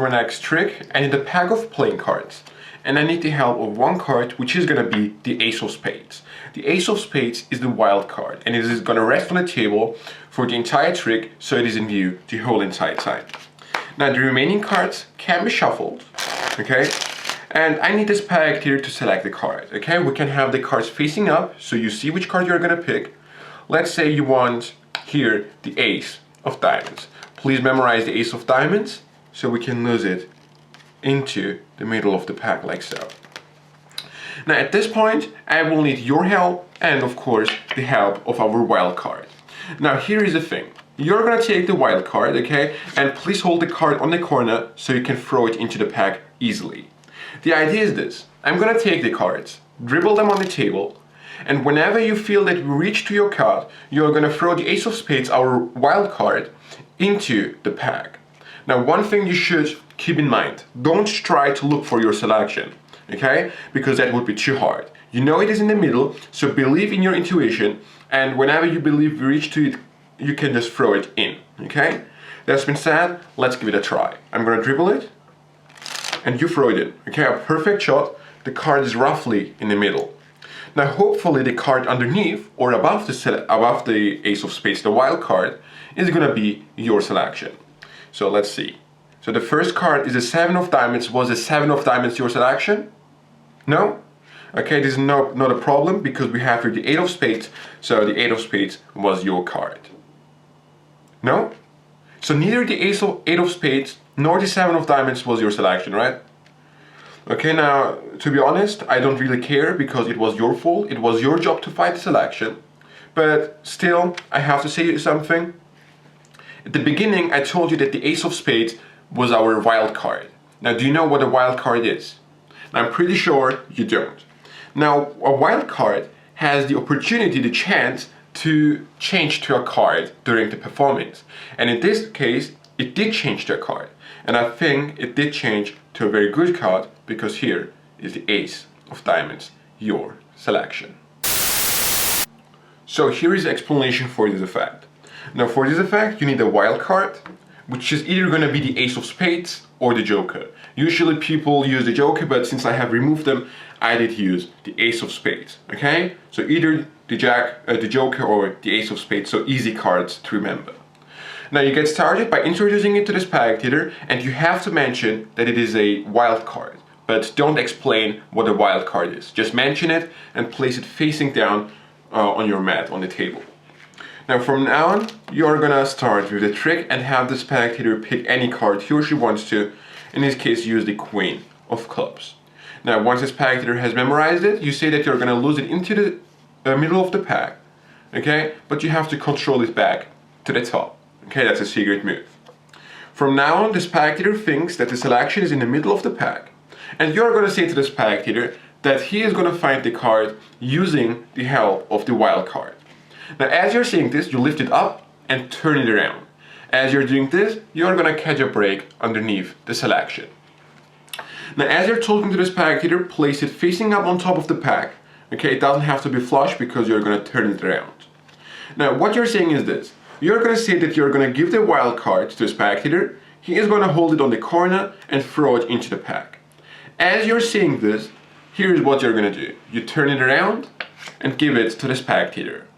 our next trick. I need a pack of playing cards. And I need the help of one card, which is going to be the Ace of Spades. The Ace of Spades is the wild card, and it is going to rest on the table for the entire trick, so it is in view the whole entire time. Now the remaining cards can be shuffled, okay? And I need this pack here to select the card, okay? We can have the cards facing up, so you see which card you're going to pick. Let's say you want here the Ace of Diamonds. Please memorize the Ace of Diamonds, so we can lose it into the middle of the pack like so. Now at this point I will need your help and of course the help of our wild card. Now here is the thing. You're gonna take the wild card, okay, and please hold the card on the corner so you can throw it into the pack easily. The idea is this. I'm gonna take the cards, dribble them on the table, and whenever you feel that you reach to your card, you're gonna throw the Ace of Spades, our wild card, into the pack. Now one thing you should keep in mind, don't try to look for your selection, okay? Because that would be too hard. You know it is in the middle, so believe in your intuition, and whenever you believe you reach to it, you can just throw it in, okay? That's been said, let's give it a try. I'm gonna dribble it, and you throw it in, okay? A perfect shot, the card is roughly in the middle. Now hopefully the card underneath, or above the Ace of Spades, the wild card, is gonna be your selection. So let's see. So the first card is a 7 of Diamonds. Was the 7 of Diamonds your selection? No? Okay, this is not a problem because we have here the 8 of Spades. So the 8 of Spades was your card. No? So neither the 8 of Spades nor the 7 of Diamonds was your selection, right? Okay, now to be honest, I don't really care because it was your fault. It was your job to find the selection. But still, I have to say something. At the beginning, I told you that the Ace of Spades was our wild card. Now, do you know what a wild card is? I'm pretty sure you don't. Now, a wild card has the opportunity, the chance to change to a card during the performance. And in this case, it did change to a card. And I think it did change to a very good card because here is the Ace of Diamonds, your selection. So here is the explanation for this effect. Now for this effect, you need a wild card, which is either going to be the Ace of Spades or the Joker. Usually people use the Joker, but since I have removed them, I did use the Ace of Spades, okay? So either the Joker or the Ace of Spades, so easy cards to remember. Now you get started by introducing it to the spectator, and you have to mention that it is a wild card. But don't explain what a wild card is. Just mention it and place it facing down on your mat, on the table. Now from now on, you're gonna start with the trick and have the spectator pick any card he or she wants to. In this case, use the Queen of Clubs. Now once the spectator has memorized it, you say that you're gonna lose it into the middle of the pack, okay? But you have to control it back to the top, okay? That's a secret move. From now on, the spectator thinks that the selection is in the middle of the pack, and you're gonna say to the spectator that he is gonna find the card using the help of the wild card. Now as you're saying this, you lift it up and turn it around. As you're doing this, you're gonna catch a break underneath the selection. Now as you're talking to the spectator, place it facing up on top of the pack. Okay, it doesn't have to be flush because you're gonna turn it around. Now what you're saying is this. You're gonna say that you're gonna give the wild card to the spectator. He is gonna hold it on the corner and throw it into the pack. As you're saying this, here's what you're gonna do. You turn it around and give it to the spectator.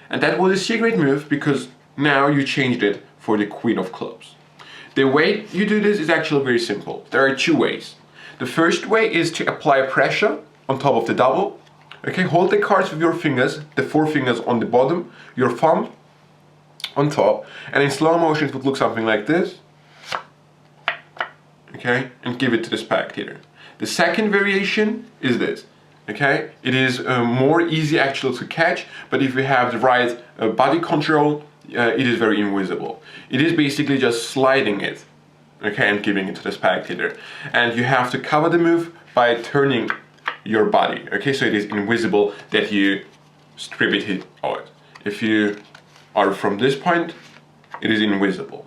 And that was a secret move because now you changed it for the Queen of Clubs. The way you do this is actually very simple. There are two ways. The first way is to apply pressure on top of the double. Okay, hold the cards with your fingers, the 4 fingers on the bottom, your thumb on top, and in slow motion it would look something like this. Okay, and give it to the spectator. The second variation is this. Okay, it is more easy actually to catch, but if you have the right body control, it is very invisible. It is basically just sliding it, okay, and giving it to the spectator. And you have to cover the move by turning your body, okay, so it is invisible that you strip it out. If you are from this point, it is invisible,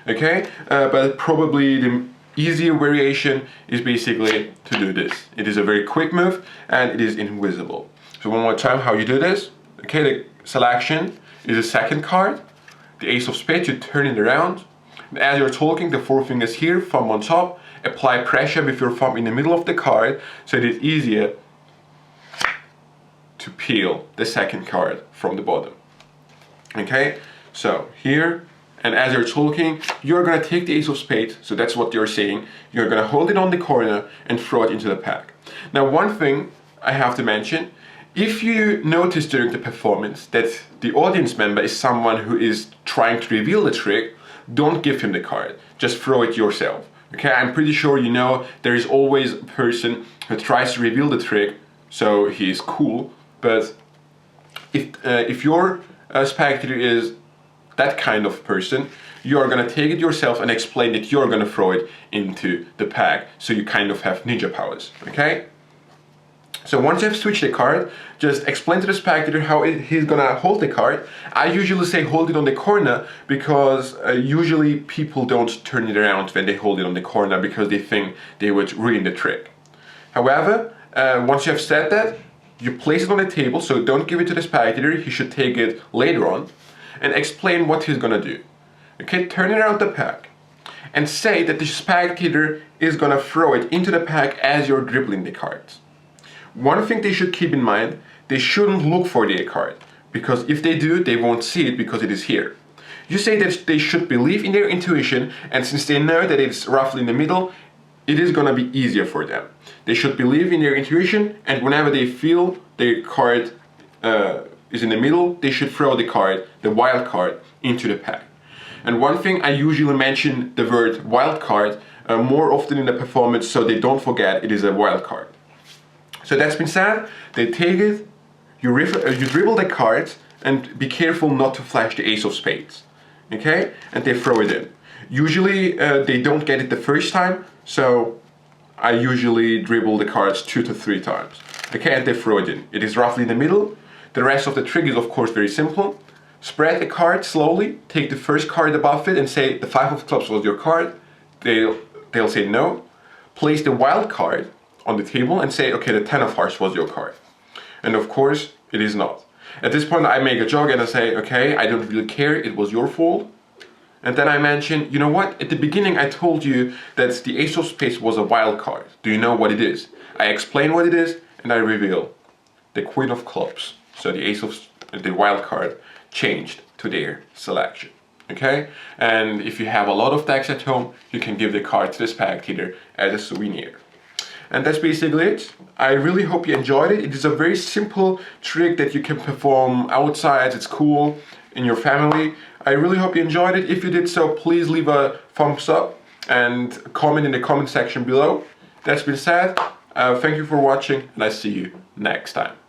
okay, but probably the easier variation is basically to do this. It is a very quick move and it is invisible. So one more time how you do this. Okay, the selection is the second card, the Ace of Spades, you turn it around. And as you're talking, the 4 fingers here, thumb on top, apply pressure with your thumb in the middle of the card, so it is easier to peel the second card from the bottom. Okay, so here, and as you're talking, you're gonna take the ace of spades, so that's what you're saying. You're gonna hold it on the corner and throw it into the pack. Now, one thing I have to mention, if you notice during the performance that the audience member is someone who is trying to reveal the trick, don't give him the card, just throw it yourself. Okay, I'm pretty sure you know there is always a person who tries to reveal the trick, so he is cool, but if your spectator is that kind of person, you're gonna take it yourself and explain that you're gonna throw it into the pack, so you kind of have ninja powers, okay? So once you have switched the card, just explain to the spectator how he's gonna hold the card. I usually say hold it on the corner because usually people don't turn it around when they hold it on the corner because they think they would ruin the trick. However, once you have said that, you place it on the table, so don't give it to the spectator, he should take it later on, and explain what he's gonna do. Okay, turn it around the pack and say that the spectator is gonna throw it into the pack as you're dribbling the cards. One thing they should keep in mind, they shouldn't look for the card, because if they do, they won't see it because it is here. You say that they should believe in their intuition, and since they know that it's roughly in the middle, it is gonna be easier for them. They should believe in their intuition, and whenever they feel the card is in the middle, they should throw the card, the wild card, into the pack. And one thing, I usually mention the word wild card more often in the performance so they don't forget it is a wild card. So that's been said, they take it, you dribble the cards, and be careful not to flash the ace of spades, okay? And they throw it in. Usually they don't get it the first time, so I usually dribble the cards 2 to 3 times, okay? And they throw it in. It is roughly in the middle. The rest of the trick is of course very simple. Spread the card slowly, take the first card above it and say the 5 of clubs was your card. They'll say no. Place the wild card on the table and say, okay, the 10 of hearts was your card. And of course, it is not. At this point, I make a joke and I say, okay, I don't really care, it was your fault. And then I mention, you know what, at the beginning I told you that the ace of spades was a wild card. Do you know what it is? I explain what it is and I reveal the queen of clubs. So the wild card changed to their selection. Okay? And if you have a lot of decks at home, you can give the card to the spectator as a souvenir. And that's basically it. I really hope you enjoyed it. It is a very simple trick that you can perform outside. It's cool in your family. I really hope you enjoyed it. If you did so, please leave a thumbs up and comment in the comment section below. That's been said. Thank you for watching and I see you next time.